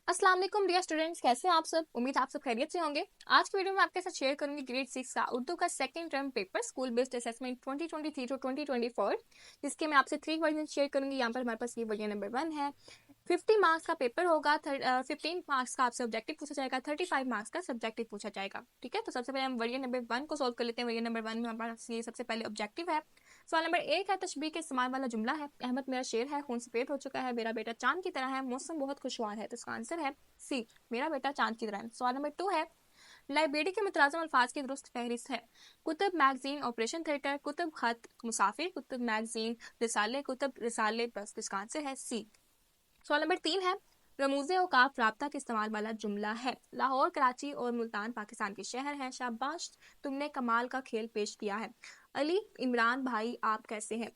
अस्सलाम वालेकुम dear students, कैसे हैं आप सब। उम्मीद आप सब खैरियत से होंगे। आज की वीडियो में आपके साथ शेयर करूंगी ग्रेड 6 का उर्दू का second term paper school based assessment 2023 to 2024, जिसके मैं आपसे 3 वर्जन शेयर करूंगी। यहाँ पर हमारे पास ये वर्जन नंबर 1 है। 50 मार्क्स का पेपर होगा। 15 मार्क्स का आपसे ऑब्जेक्टिव पूछा जाएगा, 35 मार्क्स का सब्जेक्टिव पूछा जाएगा। ठीक है, तो सबसे पहले हम वर्जन नंबर 1 को सॉल्व कर लेते हैं। वर्जन नंबर 1 में हमारे पास ये सबसे पहले ऑब्जेक्टिव है। सवाल नंबर 1 है, तशबीह के इस्तेमाल वाला जुमला है। अहमद मेरा शेर है, खून सफेद हो चुका है, मेरा बेटा चांद की तरह है, मौसम बहुत खुशगवार है। तो इसका आंसर है सी, मेरा बेटा चांद की तरह है। सवाल नंबर 2 है, लाइब्रेरी के मुतराजम अल्फाज की दुरुस्त फहरिस्त है। Qutub magazine, operation theatre, Qutub खत, मुसाफिर, कुतुब मैगजीन, रिसाले, कुतुब रिसाले। बस इसका आंसर है सी। सवाल नंबर 3 है, रमूज़े औकाफ राब्ता के इस्तेमाल वाला जुमला है। लाहौर, कराची और मुल्तान पाकिस्तान के शहर हैं। शाबाश, तुमने कमाल का खेल पेश किया है। अली इमरान भाई आप कैसे हैं।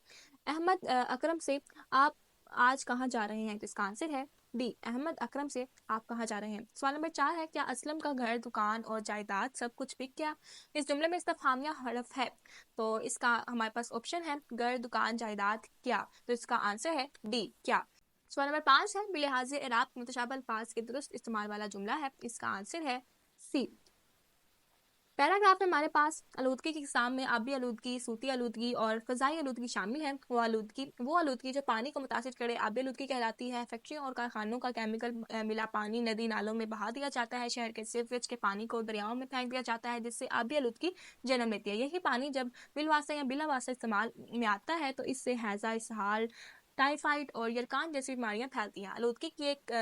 अहमद अकरम से आप आज कहाँ जा रहे हैं। तो इसका आंसर है डी, अहमद अकरम से आप कहाँ जा रहे हैं। सवाल नंबर 4 है, क्या असलम का घर, दुकान और जायदाद सब कुछ बिक गया। इस जुमले में इस्तफहामिया हरफ है, तो इसका हमारे पास ऑप्शन है घर, दुकान, जायदाद, क्या। तो इसका आंसर है डी, क्या। सवाल नंबर 5 है, बिलिहाज इराब मुतशाबह अल्फाज के दुरुस्त इस्तेमाल वाला जुमला है। इसका आंसर है सी। पैराग्राफ में हमारे पास आलूदगी की इकसाम में आबी आलूदगी, सूती आलूदगी और फ़ज़ाई आलूदगी शामिल है। वो आलूदगी जो पानी को मुतासिर करे आबी आलूदगी कहलाती है। फैक्ट्रियों और कारखानों का केमिकल मिला पानी नदी नालों में बहा दिया जाता है। शहर के सीवरेज के पानी को दरियाओं में फेंक दिया जाता है, जिससे आबी आलूदगी जन्म लेती है। यही पानी जब बिलवासा या बिला वास्ता इस्तेमाल में आता है तो इससे हैजा, इसहाल, टाइफाइड और यरकान जैसी बीमारियां फैलती हैं। आलूदगी की एक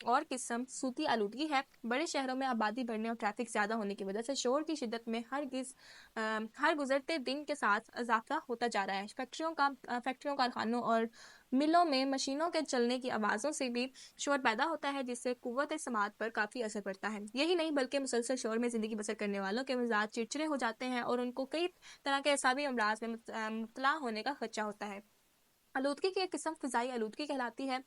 और किस्म सूती आलूदगी है। बड़े शहरों में आबादी बढ़ने और ट्रैफिक ज़्यादा होने की वजह से शोर की शिद्दत में हर गुजरते दिन के साथ इजाफा होता जा रहा है। फैक्ट्रियों, कारखानों और मिलों में मशीनों के चलने की आवाज़ों से भी शोर पैदा होता है, जिससे कुव्वत समात पर काफ़ी असर पड़ता है। यही नहीं बल्कि मुसलसल शोर में ज़िंदगी बसर करने वालों के मिजाज चिड़चिड़े हो जाते हैं और उनको कई तरह के असाबी अमराज में मुबतला होने का खदशा होता है। आलूदगी की एक किस्म फ़िज़ाई आलूदगी कहलाती है।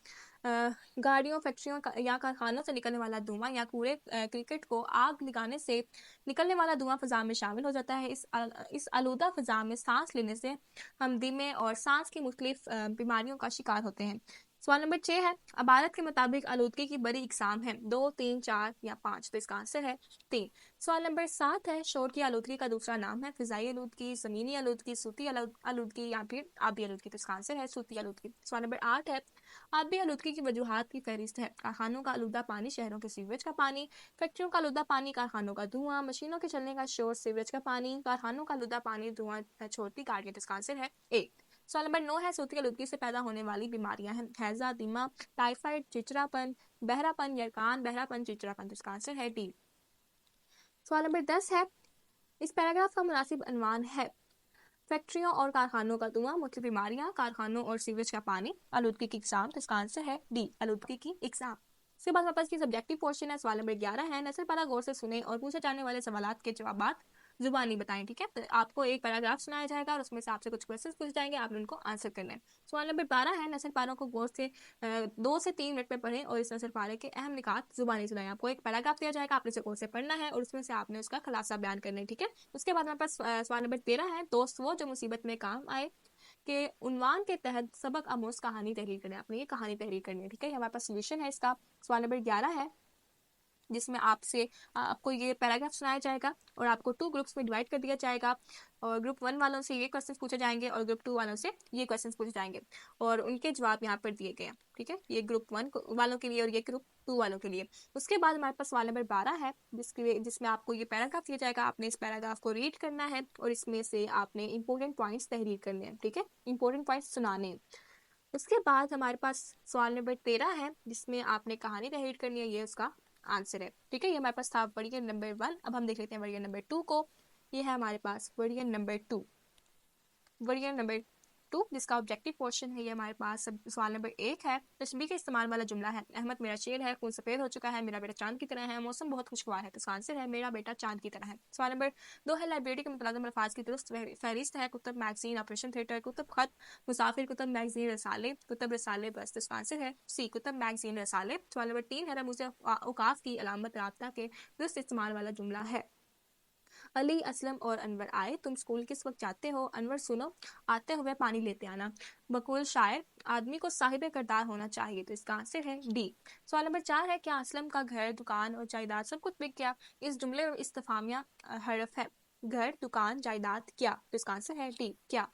गाड़ियों, फैक्ट्रियों या कारखानों से निकलने वाला धुआं या कूड़े क्रिकेट को आग लगाने से निकलने वाला धुआं फ़िज़ा में शामिल हो जाता है। इस आलूदा फ़िज़ा में सांस लेने से हम दमे और सांस की मुख्तलिफ बीमारियों का शिकार होते हैं। सवाल नंबर 6 है, अबारत के मुताबिक आलूदगी की बड़ी इकसाम है, 2, 3, 4 या 5। तो इसका आंसर है 3। सवाल नंबर 7 है, शोर की आलूदगी का दूसरा नाम है फ़िज़ाई आलूदगी, ज़मीनी आलूदगी, सूती आलूदगी या फिर आबी आलूदगी। तो इसका आंसर है सूती आलूदगी। सवाल नंबर 8 है, आबी आलूदगी की वजूहात की फहरिस्त है। कारखानों का आलूदा पानी, शहरों के सीवरेज का पानी, फैक्ट्रियों का आलूदा पानी, कारखानों का धुआं, मशीनों के चलने का शोर, सीवरेज का पानी, कारखानों का आलूदा पानी, धुआं छोड़ती गाड़ियाँ। तो इसका आंसर है ए। सवाल नंबर 9 है, सूती आलूदगी से पैदा होने वाली बीमारियां हैं। हैजा, दिमा, टाइफाइड, चिचरापन, बहरापन, यरकान, बहरापन, चिचरापन। तो इसका आंसर है डी। सवाल नंबर 10 है, इस पैराग्राफ का मुनासिब अनवान है। फैक्ट्रियों और कारखानों का धुआं, मुख्य बीमारियां, कारखानों और सीवरेज का पानी, आलूदगी की इकसाम। तो इसका आंसर है डी, आलूदगी की इकसाम। इसके बाद हमारे पास की सब्जेक्टिव क्वेश्चन है। सवाल नंबर 11 है, नजर पारा गौर से सुने और पूछे जाने वाले सवालात के जवाब जुबानी बताएं। ठीक है, तो आपको एक पैराग्राफ सुनाया जाएगा और उसमें से आपसे कुछ क्वेश्चंस पूछे जाएंगे, आपने उनको आंसर करना है। सवाल नंबर 12 है, नजर पारों को गौर से 2 से 3 मिनट में पढ़ें और इस नजर पारे के अहम निकात जुबानी सुनाएं। आपको एक पैराग्राफ दिया जाएगा, आपने उसे गौर से पढ़ना है और उसमें से आपने उसका खुलासा बयान करना है। ठीक है, उसके बाद हमारे पास सवाल नंबर 13 है, दोस्त वो जो मुसीबत में काम आए के उन्वान के तहत सबक आमोज कहानी तहरीर करनी है। आपने ये कहानी तहरीर करनी है। ठीक है, हमारे पास सोल्यूशन है इसका। सवाल नंबर 11 है, जिसमें आपको ये पैराग्राफ सुनाया जाएगा और आपको 2 ग्रुप्स में डिवाइड कर दिया जाएगा और ग्रुप 1 वालों से ये क्वेश्चंस पूछे जाएंगे और ग्रुप 2 वालों से ये क्वेश्चंस पूछे जाएंगे और उनके जवाब यहाँ पर दिए गए हैं। ठीक है, ये ग्रुप 1 वालों के लिए और ये ग्रुप 2 वालों के लिए। उसके बाद हमारे पास सवाल नंबर 12 है, जिसमें आपको ये पैराग्राफ दिया जाएगा। आपने इस पैराग्राफ को रीड करना है और इसमें से आपने इंपॉर्टेंट पॉइंट्स तहरीर करने हैं। ठीक है, इंपॉर्टेंट पॉइंट्स सुनाने हैं। उसके बाद हमारे पास सवाल नंबर 13 है, जिसमें आपने कहानी तहरीर करनी है। ये उसका आंसर है। ठीक है, ये हमारे पास था वर्डियन नंबर 1। अब हम देख लेते हैं वर्डियन नंबर 2 को। ये है हमारे पास वर्डियन नंबर 2। वर्डियन नंबर 2 जिसका ऑब्जेक्टिव क्वेश्चन है, ये हमारे पास सवाल नंबर 1 है। तशबीह के इस्तेमाल वाला जुमला है। अहमद मेरा शेर है, खून सफेद हो चुका है, मेरा बेटा चांद की तरह है, मौसम बहुत खुशगवार है। तो इसका आंसर है मेरा बेटा चांद की तरह है। सवाल नंबर 2 है, लाइब्रेरी के मुतलाज़िम अल्फाज की दुरुस्त फहरिस्त है। Qutub magazine, operation theatre, Qutub खत, मुसाफिर, कुतुब मैगजीन, रसाले, कुतुब रसाले। बस तो इसका आंसर है सी, कुतुब मैगजीन, रसाले। सवाल नंबर 3 है, रमूज़ औकाफ की अलामत राब्ता के दुरुस्त इस्तेमाल वाला जुमला है। अली, असलम और अनवर आए। तुम स्कूल किस वक्त जाते हो? अनवर, सुनो, आते हुए पानी लेते आना। बकुल, शायर, आदमी को साहिब किरदार होना चाहिए। तो इसका आंसर है डी। सवाल नंबर 4 है, क्या असलम का घर, दुकान और जायदाद सब कुछ बिक गया? इस जुमले में इस्तिफामिया हरफ है। घर, दुकान, जायदाद, क्या? तो इसका आंसर है डी, क्या।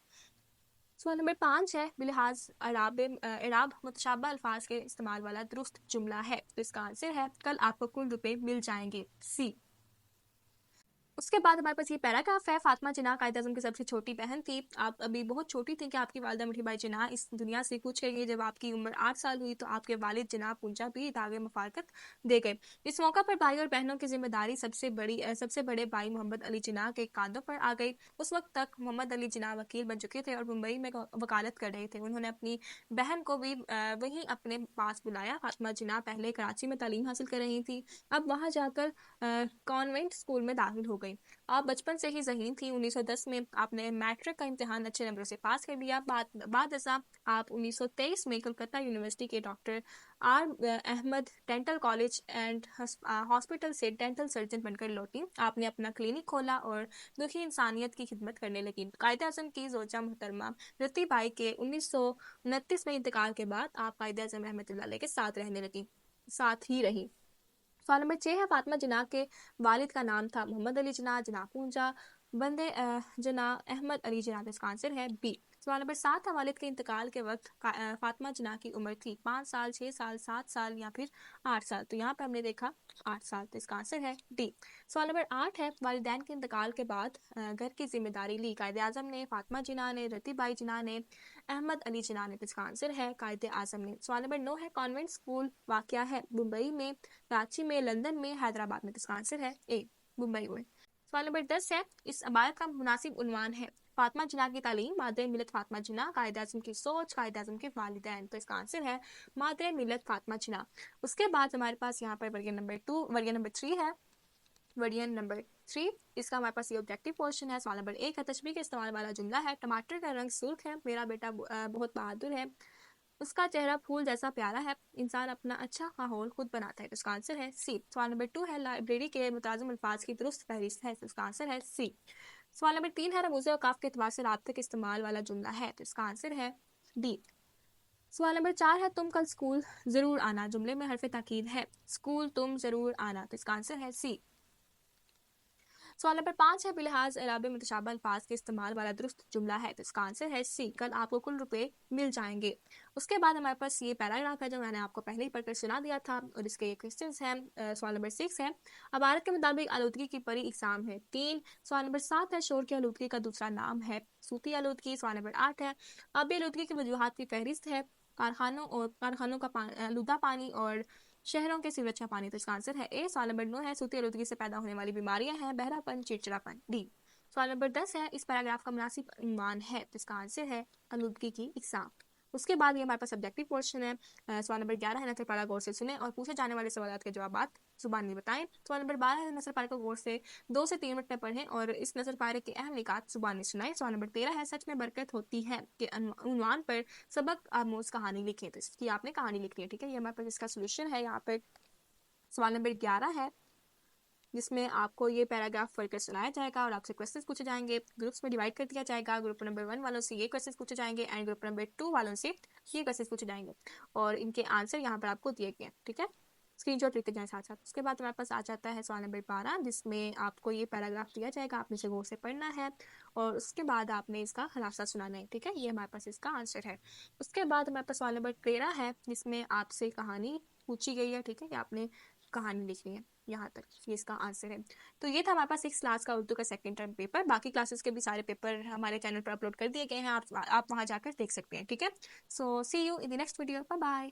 सवाल नंबर 5 है, बिलहाज इराब मुतशाबा अल्फाज के इस्तेमाल वाला दुरुस्त जुमला है। तो इसका आंसर है, कल आपको कुल रुपए मिल जाएंगे, सी। उसके बाद हमारे पास ये पैराग्राफ है, फातिमा जिन्ना कायद आज़म की सबसे छोटी बहन थी। आप अभी बहुत छोटी थी कि आपकी वालिदा मीठी बाई जिन्ना इस दुनिया से कूच कर गई। जब आपकी उम्र 8 साल हुई तो आपके वालिद जिन्ना पूंजा भी दागे मुफारकत दे गए। इस मौका पर भाई और बहनों की जिम्मेदारी सबसे बड़े भाई मोहम्मद अली जिन्ना के कांधों पर आ गई। उस वक्त तक मोहम्मद अली जिन्ना वकील बन चुके थे और मुंबई में वकालत कर रहे थे। उन्होंने अपनी बहन को भी वहीं अपने पास बुलाया। फातिमा जिन्ना पहले कराची में तालीम हासिल कर रही थी, अब वहाँ जाकर कॉन्वेंट स्कूल में दाखिल हो गई। आप बचपन से ही ज़हीन थी। 1910 में आपने मैट्रिक का इम्तिहान अच्छे नंबरों से पास कर लिया। बाद ऐसा आप 1923 में कलकत्ता यूनिवर्सिटी के doctor R Ahmad dental college and hospital से डेंटल सर्जन बनकर लौटी। आपने अपना क्लिनिक खोला और दुखी इंसानियत की खिदमत करने लगी। कायद आज़म की जोजा मोहतरमा रती बाई के 1929 में इंतकाल के बाद आप कायद आज़म रहमतुल्लाह के साथ ही रही। सवाल नंबर 6 है, फातिमा जिन्ना के वालिद का नाम था मोहम्मद अली जिन्ना, जिन्ना पूंजा, बंदे जिन्ना, अहमद अली जिन्ना। तो इसका आंसर है बी। सवाल नंबर 7 है, वालिद के इंतकाल के वक्त फातिमा जिन्ना की उम्र थी 5 साल, 6 साल, 7 साल या फिर 8 साल। तो यहाँ पे हमने देखा 8 साल। तो इसका आंसर है डी। सवाल नंबर 8 है, वालिदैन के इंतकाल के बाद घर की जिम्मेदारी ली कायद आज़म ने, फातिमा जिन्ना ने, रती बाई जिन्ना ने, अहमद अली जिन्ना ने। तो इसका आंसर है कायद आज़म ने। सवाल नंबर 9 है, कॉन्वेंट स्कूल वाक़या है मुंबई में, कराची में, लंदन में, हैदराबाद में। तो इसका आंसर है ए, मुंबई में। सवाल नंबर 10 है, इस अबायत का मुनासिब उन्वान है। फातिमा जिन्ना की तालीम, मादर मिलत फातिमा जिन्ना, कायद आज़म की सोच, कायद आज़म के वालिदैन। तो इसका आंसर है मादर मिलत फातिमा जिन्ना। उसके बाद हमारे पास यहाँ पर वर्ग नंबर 3 है। वर्डियन नंबर 3, इसका हमारे पास ये ऑब्जेक्टिव पोर्शन है। सवाल नंबर 1 है, तशबीह के इस्तेमाल वाला जुमला है। टमाटर का रंग सुर्ख है, मेरा बेटा बहुत बहादुर है, उसका चेहरा फूल जैसा प्यारा है, इंसान अपना अच्छा माहौल खुद बनाता है। तो इसका आंसर है सी। सवाल नंबर 2 है, लाइब्रेरी के मुताज़िम अल्फाज की दुरुस्त फहरिस्त है। तो इसका आंसर है सी। सवाल नंबर 3 है, रमूज़ औक़ाफ़ के एतबार से राब्ते के इस्तेमाल वाला जुमला है। तो इसका आंसर है डी। सवाल नंबर 4 है, तुम कल स्कूल ज़रूर आना। जुमले में हरफ ताकीद है, स्कूल तुम ज़रूर आना। तो इसका आंसर है सी। सवाल नंबर 5 है, बिलहाज इराब मुतशाबा अल्फाज के इस्तेमाल वाला दुरुस्त जुमला है। तो इसका आंसर है सी, कल आपको कुल रुपए मिल जाएंगे। उसके बाद हमारे पास ये पैराग्राफ है जो मैंने आपको पहले ही पढ़कर सुना दिया था और इसके ये क्वेश्चंस हैं। सवाल नंबर 6 है, अबारत के मुताबिक आलूदगी की परी इकसाम है 3। सवाल नंबर 7 है, शोर की आलूदगी का दूसरा नाम है सूती आलूदगी। सवाल नंबर 8 है, आबी आलूदगी की वजूहात की फहरिस्त है, कारखानों का आलूदा पानी और शहरों के सीवरेज का पानी। तो इसका आंसर है ए। सवाल नंबर 9 है, सूती आलूदगी से पैदा होने वाली बीमारियां हैं बहरापन, चिड़चिड़ापन। डी। सवाल नंबर 10 है, इस पैराग्राफ का मुनासिब अनुमान है। तो इसका आंसर है आलूदगी की इकसाम। उसके बाद ये हमारे पास सब्जेक्टिव पोर्शन है। सवाल नंबर 11 है, नसर पारा गौर से सुने और पूछे जाने वाले सवाल के जवाब जुबानी बताएं। सवाल नंबर 12 है, नसर पारे को गौर से 2 से 3 मिनट में पढ़ें और इस नसर पारे के अहम निकात जुबानी सुनाएं। सवाल नंबर 13 है, सच में बरकत होती है कि उन्वान पर सबक आमोज कहानी लिखें। तो इसकी आपने कहानी लिखनी है, ठीक है। ये हमारे पास इसका सोल्यूशन है। यहाँ पर सवाल नंबर 11 है जिसमें आपको ये पैराग्राफ पढ़कर सुनाया जाएगा और आपसे क्वेश्चंस पूछे जाएंगे। ग्रुप्स में डिवाइड कर दिया जाएगा। ग्रुप नंबर 1 वालों से ये क्वेश्चंस पूछे जाएंगे एंड ग्रुप नंबर 2 वालों से ये क्वेश्चंस पूछे जाएंगे और इनके आंसर यहाँ पर आपको दिए गए हैं, ठीक है। स्क्रीनशॉट लेते जाएं साथ साथ। उसके बाद हमारे पास आ जाता है सवाल नंबर 12 जिसमें आपको ये पैराग्राफ दिया जाएगा, आपने इसे गौर से पढ़ना है और उसके बाद आपने इसका खुलासा सुनाना है, ठीक है। ये हमारे पास इसका आंसर है। उसके बाद हमारे पास सवाल नंबर 13 है जिसमें आपसे कहानी पूछी गई है, ठीक है। आपने कहानी लिखनी है, यहाँ तक ये इसका आंसर है। तो ये था हमारे पास 6 क्लास का उर्दू का सेकंड टर्म पेपर। बाकी क्लासेस के भी सारे पेपर हमारे चैनल पर अपलोड कर दिए गए हैं, आप वहाँ जाकर देख सकते हैं, ठीक है। So see you in the next video, bye bye.